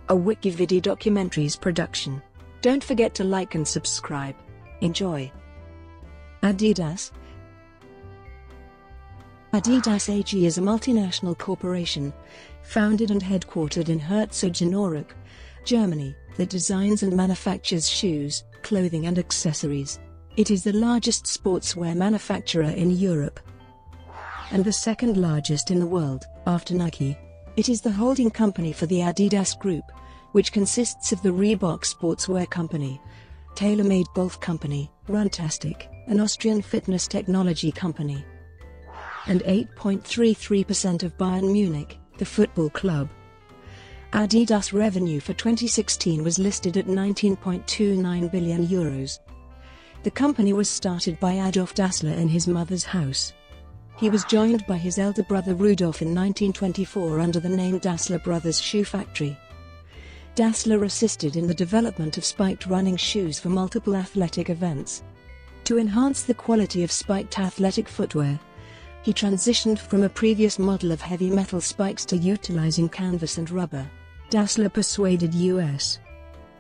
a WikiVidi documentaries production. Don't forget to like and subscribe. Enjoy. Adidas. Adidas AG is a multinational corporation, founded and headquartered in Herzogenaurach, Germany, that designs and manufactures shoes, clothing and accessories. It is the largest sportswear manufacturer in Europe and the second largest in the world, after Nike. It is the holding company for the Adidas Group, which consists of the Reebok sportswear company, TaylorMade golf company, Runtastic, an Austrian fitness technology company, and 8.33% of Bayern Munich, the football club. Adidas revenue for 2016 was listed at €19.29 billion. The company was started by Adolf Dassler in his mother's house. He was joined by his elder brother Rudolf in 1924 under the name Dassler Brothers Shoe Factory. Dassler assisted in the development of spiked running shoes for multiple athletic events. To enhance the quality of spiked athletic footwear, he transitioned from a previous model of heavy metal spikes to utilizing canvas and rubber. Dassler persuaded U.S.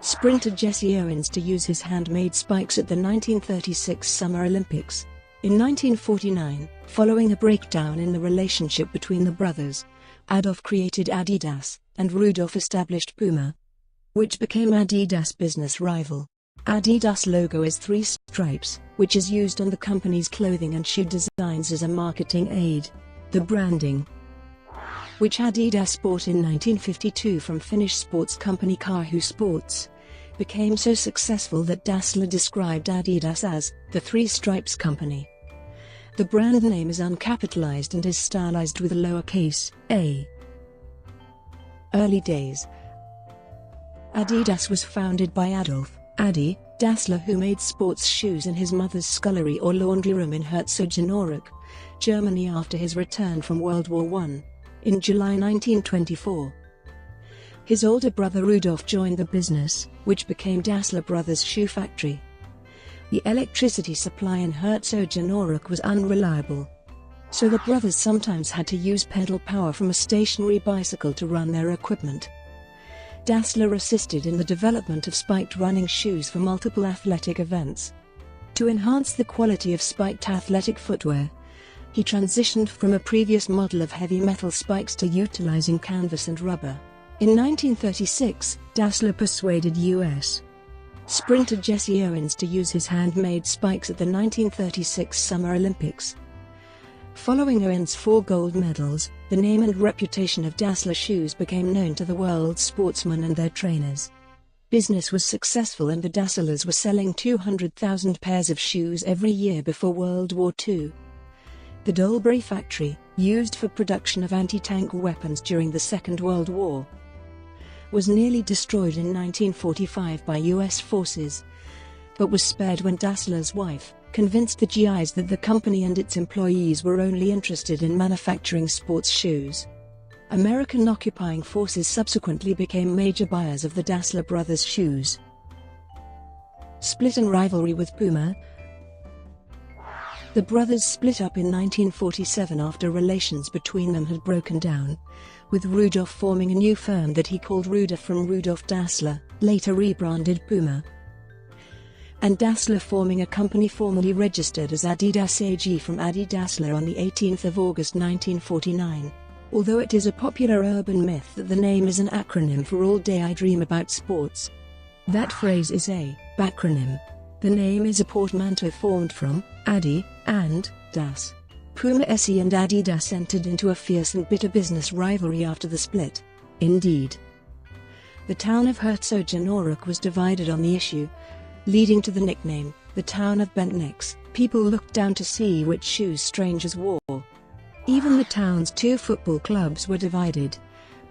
sprinter Jesse Owens to use his handmade spikes at the 1936 Summer Olympics. In 1949, following a breakdown in the relationship between the brothers, Adolf created Adidas, and Rudolf established Puma, which became Adidas' business rival. Adidas logo is 3 stripes, which is used on the company's clothing and shoe designs as a marketing aid. The branding, which Adidas bought in 1952 from Finnish sports company Karhu Sports, became so successful that Dassler described Adidas as the 3 Stripes Company. The brand name is uncapitalized and is stylized with a lowercase a. Early days. Adidas was founded by Adolf Adi Dassler, who made sports shoes in his mother's scullery or laundry room in Herzogenaurach, Germany after his return from World War I. In July 1924. His older brother Rudolf joined the business, which became Dassler Brothers Shoe Factory. The electricity supply in Herzogenaurach was unreliable, so the brothers sometimes had to use pedal power from a stationary bicycle to run their equipment. Dassler assisted in the development of spiked running shoes for multiple athletic events. To enhance the quality of spiked athletic footwear, he transitioned from a previous model of heavy metal spikes to utilizing canvas and rubber. In 1936, Dassler persuaded U.S. sprinter Jesse Owens to use his handmade spikes at the 1936 Summer Olympics. Following Owens' 4 gold medals, the name and reputation of Dassler shoes became known to the world's sportsmen and their trainers. Business was successful and the Dasslers were selling 200,000 pairs of shoes every year before World War II. The Dolbury factory, used for production of anti-tank weapons during the Second World War, was nearly destroyed in 1945 by U.S. forces, but was spared when Dassler's wife convinced the GIs that the company and its employees were only interested in manufacturing sports shoes. American occupying forces subsequently became major buyers of the Dassler Brothers shoes. Split and rivalry with Puma. The brothers split up in 1947 after relations between them had broken down, with Rudolf forming a new firm that he called Rudolf from Rudolf Dassler, later rebranded Puma, and Dassler forming a company formally registered as Adidas AG from Adi Dassler on 18 August 1949. Although it is a popular urban myth that the name is an acronym for All Day I Dream About Sports, that phrase is a backronym. The name is a portmanteau formed from Adi and Das. Puma SE and Adidas entered into a fierce and bitter business rivalry after the split. Indeed, the town of Herzogenaurach was divided on the issue, leading to the nickname, the town of bent necks. People looked down to see which shoes strangers wore. Even the town's 2 football clubs were divided.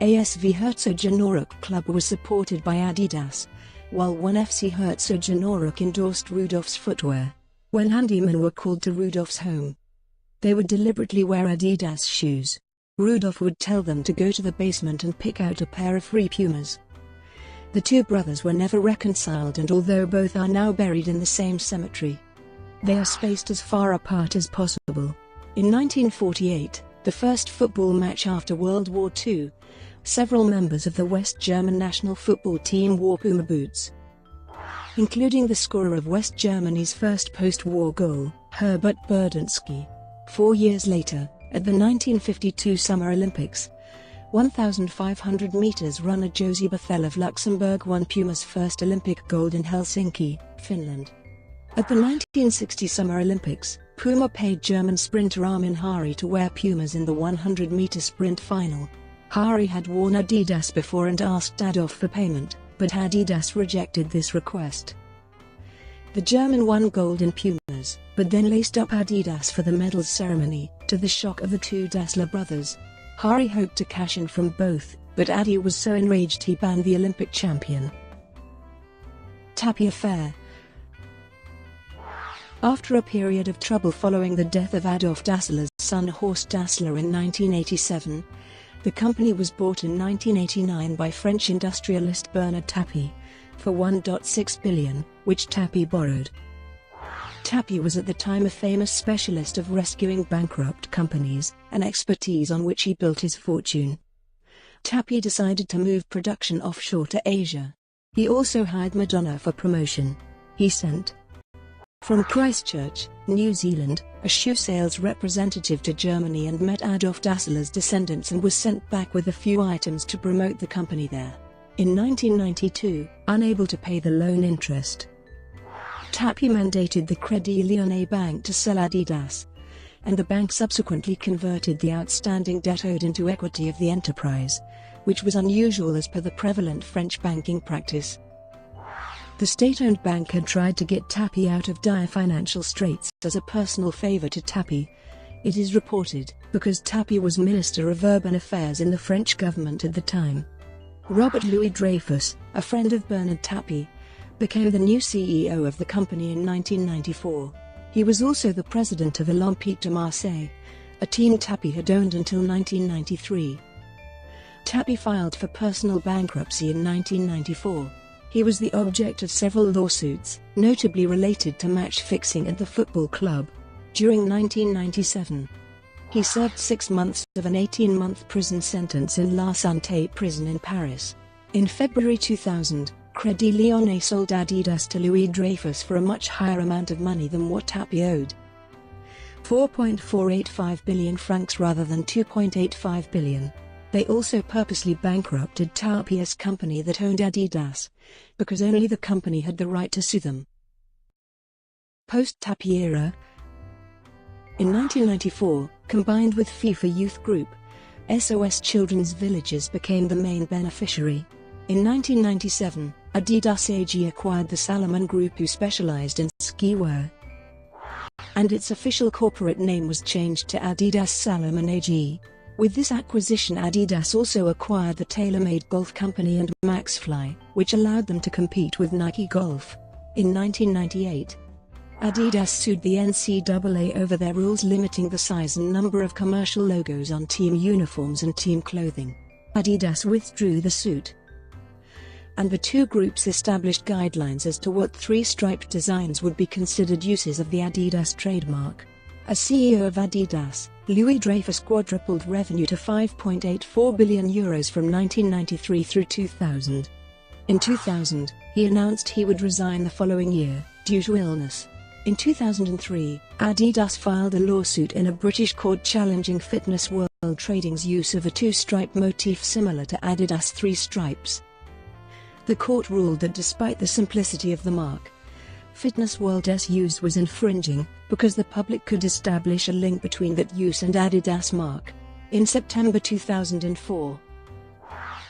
ASV Herzogenaurach Club was supported by Adidas, while 1FC Herzogenaurach endorsed Rudolf's footwear. When handymen were called to Rudolf's home, they would deliberately wear Adidas shoes. Rudolf would tell them to go to the basement and pick out a pair of free Pumas. The 2 brothers were never reconciled, and although both are now buried in the same cemetery, they are spaced as far apart as possible. In 1948, the first football match after World War II, several members of the West German national football team wore Puma boots, including the scorer of West Germany's first post-war goal, Herbert Burdenski. 4 years later, at the 1952 Summer Olympics, 1,500 meters runner Josie Bethel of Luxembourg won Puma's first Olympic gold in Helsinki, Finland. At the 1960 Summer Olympics, Puma paid German sprinter Armin Hari to wear Pumas in the 100-meter sprint final. Hari had worn Adidas before and asked Adolf for payment, but Adidas rejected this request. The German won gold in Pumas, but then laced up Adidas for the medals ceremony, to the shock of the two Dassler brothers. Hari hoped to cash in from both, but Adi was so enraged he banned the Olympic champion. Tapie affair. After a period of trouble following the death of Adolf Dassler's son Horst Dassler in 1987, the company was bought in 1989 by French industrialist Bernard Tapie for $1.6 billion, which Tapie borrowed. Tapie was at the time a famous specialist of rescuing bankrupt companies, an expertise on which he built his fortune. Tapie decided to move production offshore to Asia. He also hired Madonna for promotion. He sent from Christchurch, New Zealand, a shoe sales representative to Germany and met Adolf Dassler's descendants and was sent back with a few items to promote the company there. In 1992, unable to pay the loan interest, Tapie mandated the Crédit Lyonnais Bank to sell Adidas, and the bank subsequently converted the outstanding debt owed into equity of the enterprise, which was unusual as per the prevalent French banking practice. The state-owned bank had tried to get Tapie out of dire financial straits as a personal favor to Tapie, it is reported, because Tapie was Minister of Urban Affairs in the French government at the time. Robert Louis Dreyfus, a friend of Bernard Tapie, became the new CEO of the company in 1994. He was also the president of Olympique de Marseille, a team Tapie had owned until 1993. Tapie filed for personal bankruptcy in 1994. He was the object of several lawsuits, notably related to match fixing at the football club. During 1997, he served 6 months of an 18-month prison sentence in La Santé prison in Paris. In February 2000, Crédit Lyonnais sold Adidas to Louis Dreyfus for a much higher amount of money than what Tapie owed, 4.485 billion francs rather than 2.85 billion. They also purposely bankrupted Tapie's company that owned Adidas, because only the company had the right to sue them. Post-Tapie era. In 1994, combined with FIFA Youth Group, SOS Children's Villages became the main beneficiary. In 1997, Adidas AG acquired the Salomon Group, who specialized in ski wear, and its official corporate name was changed to Adidas Salomon AG. With this acquisition, Adidas also acquired the TaylorMade Golf Company and MaxFly, which allowed them to compete with Nike Golf. In 1998, Adidas sued the NCAA over their rules limiting the size and number of commercial logos on team uniforms and team clothing. Adidas withdrew the suit, and the two groups established guidelines as to what three-striped designs would be considered uses of the Adidas trademark. As CEO of Adidas, Louis Dreyfus quadrupled revenue to €5.84 billion from 1993 through 2000. In 2000, he announced he would resign the following year, due to illness. In 2003, Adidas filed a lawsuit in a British court challenging Fitness World Trading's use of a two-stripe motif similar to Adidas' three stripes. The court ruled that despite the simplicity of the mark, Fitness World's use was infringing, because the public could establish a link between that use and Adidas mark. In September 2004,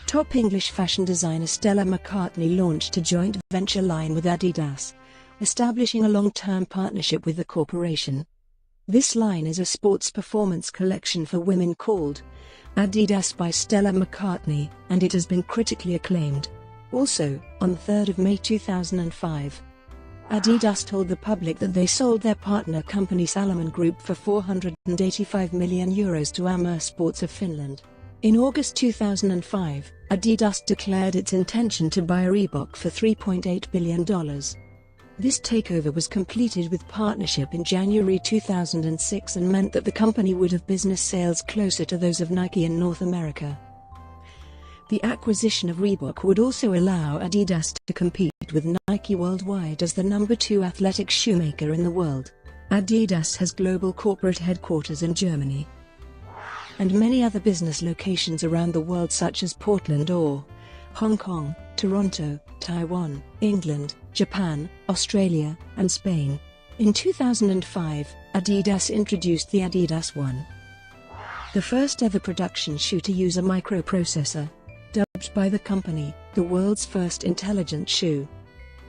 top English fashion designer Stella McCartney launched a joint venture line with Adidas, establishing a long-term partnership with the corporation. This line is a sports performance collection for women called Adidas by Stella McCartney, and it has been critically acclaimed. Also, on 3 May 2005, Adidas told the public that they sold their partner company Salomon Group for €485 million to Amer Sports of Finland. In August 2005, Adidas declared its intention to buy Reebok for $3.8 billion. This takeover was completed with partnership in January 2006 and meant that the company would have business sales closer to those of Nike in North America. The acquisition of Reebok would also allow Adidas to compete with Nike worldwide as the number 2 athletic shoemaker in the world. Adidas has global corporate headquarters in Germany and many other business locations around the world, such as Portland or Hong Kong, Toronto, Taiwan, England, Japan, Australia, and Spain. In 2005, Adidas introduced the Adidas One, the first ever production shoe to use a microprocessor. Dubbed by the company, the world's first intelligent shoe.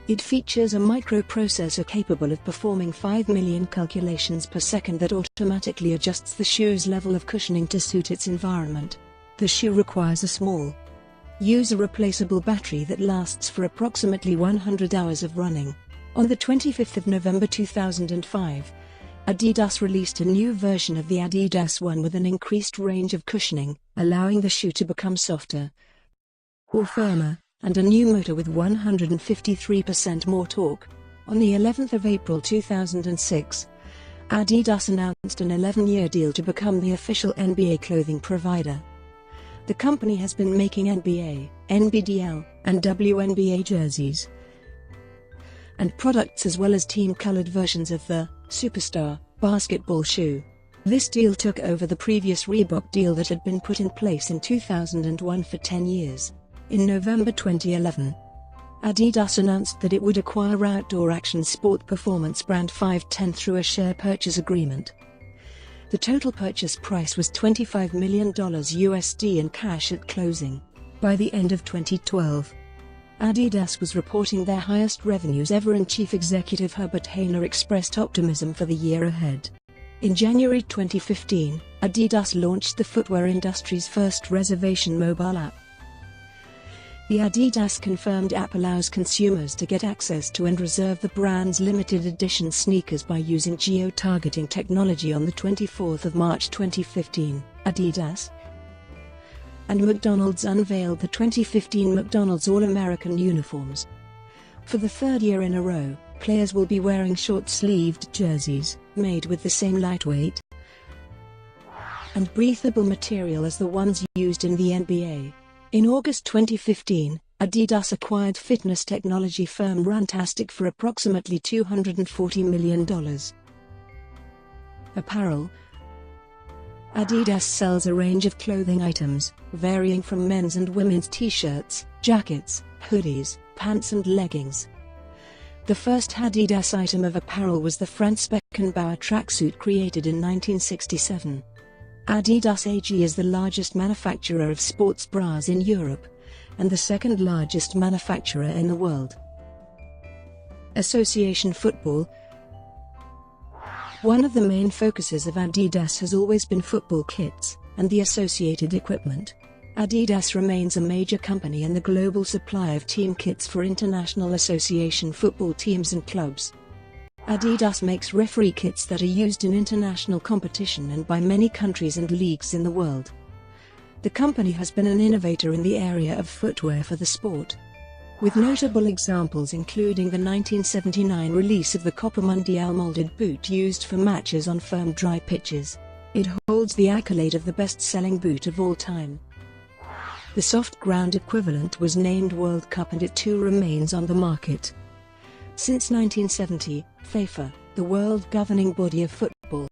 It features a microprocessor capable of performing 5 million calculations per second that automatically adjusts the shoe's level of cushioning to suit its environment. The shoe requires a small, user-replaceable battery that lasts for approximately 100 hours of running. On the 25th of November 2005, Adidas released a new version of the Adidas One with an increased range of cushioning, allowing the shoe to become softer or firmer, and a new motor with 153% more torque. On the 11th of April 2006, Adidas announced an 11-year deal to become the official NBA clothing provider. The company has been making NBA, NBDL, and WNBA jerseys and products as well as team-colored versions of the Superstar basketball shoe. This deal took over the previous Reebok deal that had been put in place in 2001 for 10 years. In November 2011, Adidas announced that it would acquire outdoor action sport performance brand 510 through a share purchase agreement. The total purchase price was $25 million USD in cash at closing. By the end of 2012, Adidas was reporting their highest revenues ever, and Chief Executive Herbert Hainer expressed optimism for the year ahead. In January 2015, Adidas launched the footwear industry's first reservation mobile app. The Adidas Confirmed app allows consumers to get access to and reserve the brand's limited edition sneakers by using geo-targeting technology. On the 24th of March 2015, Adidas and McDonald's unveiled the 2015 McDonald's All-American uniforms. For the third year in a row, players will be wearing short-sleeved jerseys, made with the same lightweight and breathable material as the ones used in the NBA. In August 2015, Adidas acquired fitness technology firm Runtastic for approximately $240 million. Apparel. Adidas sells a range of clothing items, varying from men's and women's t-shirts, jackets, hoodies, pants and leggings. The first Adidas item of apparel was the Franz Beckenbauer tracksuit created in 1967. Adidas AG is the largest manufacturer of sports bras in Europe, and the second largest manufacturer in the world. Association football. One of the main focuses of Adidas has always been football kits and the associated equipment. Adidas remains a major company and the global supplier of team kits for international association football teams and clubs. Adidas makes referee kits that are used in international competition and by many countries and leagues in the world. The company has been an innovator in the area of footwear for the sport, with notable examples including the 1979 release of the Copa Mundial molded boot used for matches on firm dry pitches. It holds the accolade of the best-selling boot of all time. The soft ground equivalent was named World Cup and it too remains on the market. Since 1970, FIFA, the world governing body of football,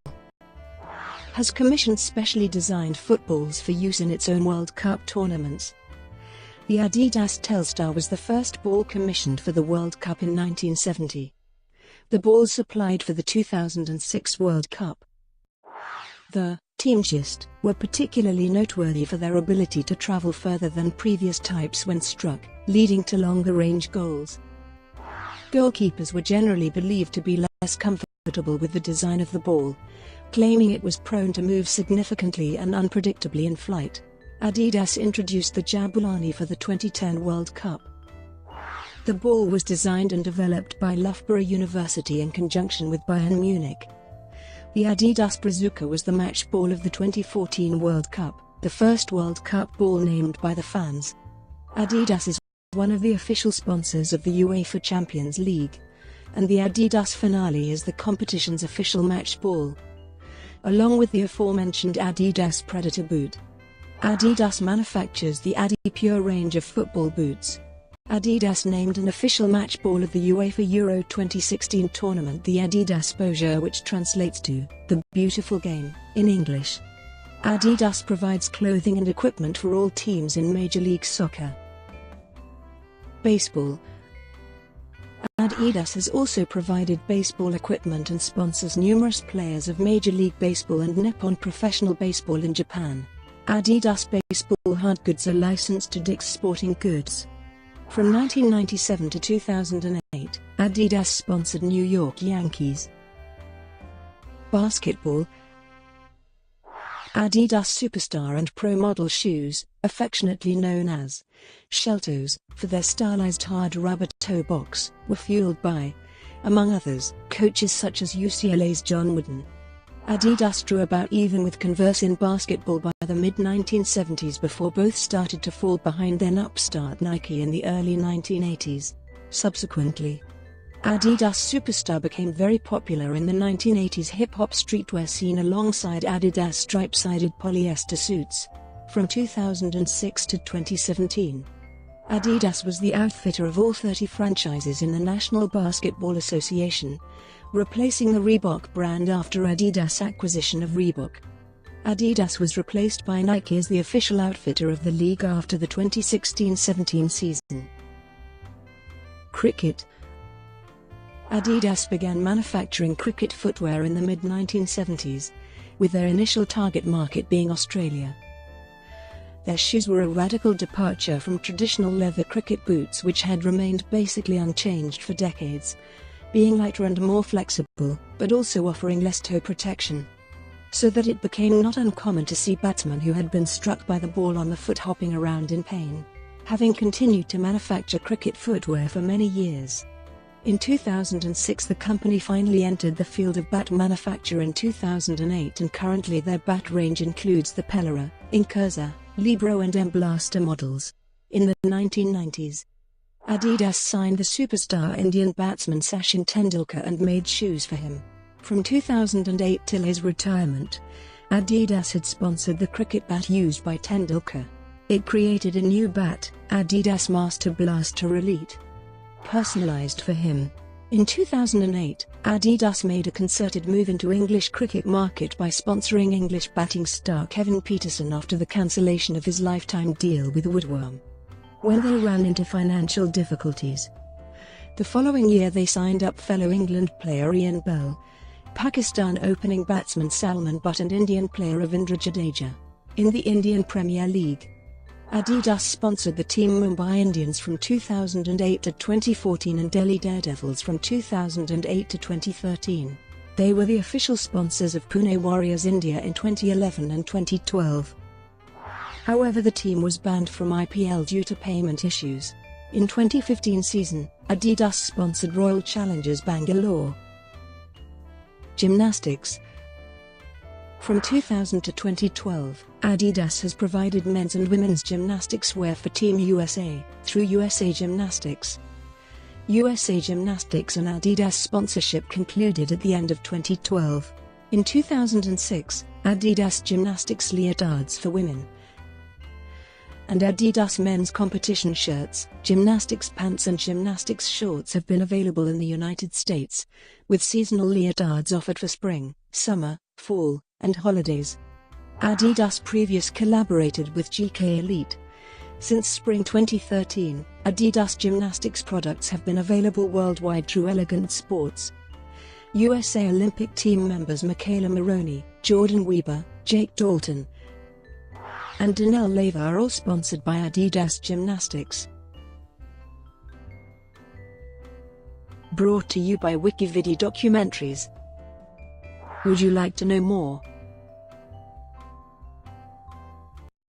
has commissioned specially designed footballs for use in its own World Cup tournaments. The Adidas Telstar was the first ball commissioned for the World Cup in 1970. The balls supplied for the 2006 World Cup, the Team Gist, were particularly noteworthy for their ability to travel further than previous types when struck, leading to longer-range goals. Goalkeepers were generally believed to be less comfortable with the design of the ball, claiming it was prone to move significantly and unpredictably in flight. Adidas introduced the Jabulani for the 2010 World Cup. The ball was designed and developed by Loughborough University in conjunction with Bayern Munich. The Adidas Brazuca was the match ball of the 2014 World Cup, the first World Cup ball named by the fans. Adidas is one of the official sponsors of the UEFA Champions League, and the Adidas Finale is the competition's official match ball, along with the aforementioned Adidas Predator boot. Adidas manufactures the Adi Pure range of football boots. Adidas named an official match ball of the UEFA Euro 2016 tournament the Adidas Beau-Jeu, which translates to the beautiful game in English. Adidas provides clothing and equipment for all teams in Major League Soccer. Baseball. Adidas has also provided baseball equipment and sponsors numerous players of Major League Baseball and Nippon Professional Baseball in Japan. Adidas baseball hardgoods are licensed to Dick's Sporting Goods. From 1997 to 2008, Adidas sponsored New York Yankees. Basketball. Adidas Superstar and Pro Model shoes, affectionately known as Sheltos, for their stylized hard rubber toe box, were fueled by, among others, coaches such as UCLA's John Wooden. Adidas drew about even with Converse in basketball by the mid-1970s before both started to fall behind then upstart Nike in the early 1980s. Subsequently, Adidas Superstar became very popular in the 1980s hip-hop streetwear scene alongside Adidas stripe-sided polyester suits. From 2006 to 2017, Adidas was the outfitter of all 30 franchises in the National Basketball Association, replacing the Reebok brand after Adidas' acquisition of Reebok. Adidas was replaced by Nike as the official outfitter of the league after the 2016-17 season. Cricket. Adidas began manufacturing cricket footwear in the mid-1970s, with their initial target market being Australia. Their shoes were a radical departure from traditional leather cricket boots which had remained basically unchanged for decades, being lighter and more flexible, but also offering less toe protection. So that it became not uncommon to see batsmen who had been struck by the ball on the foot hopping around in pain. Having continued to manufacture cricket footwear for many years, in 2006 the company finally entered the field of bat manufacture in 2008, and currently their bat range includes the Pelluor, Inkurza, Libero and M-Blaster models. In the 1990s, Adidas signed the superstar Indian batsman Sachin Tendulkar and made shoes for him. From 2008 till his retirement, Adidas had sponsored the cricket bat used by Tendulkar. It created a new bat, Adidas Master Blaster Elite, personalized for him. In 2008, Adidas made a concerted move into English cricket market by sponsoring English batting star Kevin Peterson after the cancellation of his lifetime deal with Woodworm, when they ran into financial difficulties. The following year they signed up fellow England player Ian Bell, Pakistan opening batsman Salman Butt and Indian player Ravindra Jadeja. In the Indian Premier League, Adidas sponsored the team Mumbai Indians from 2008 to 2014 and Delhi Daredevils from 2008 to 2013. They were the official sponsors of Pune Warriors India in 2011 and 2012. However, the team was banned from IPL due to payment issues. In 2015 season, Adidas sponsored Royal Challengers Bangalore. Gymnastics. From 2000 to 2012, Adidas has provided men's and women's gymnastics wear for Team USA, through USA Gymnastics. USA Gymnastics and Adidas sponsorship concluded at the end of 2012. In 2006, Adidas Gymnastics leotards for women and Adidas men's competition shirts, gymnastics pants and gymnastics shorts have been available in the United States, with seasonal leotards offered for spring, summer, fall, and holidays. Adidas previously collaborated with GK Elite. Since spring 2013, Adidas gymnastics products have been available worldwide through Elegant Sports. USA Olympic team members Michaela Maroney, Jordan Weber, Jake Dalton, and Danelle Leva are all sponsored by Adidas Gymnastics. Brought to you by WikiVidi Documentaries. Would you like to know more?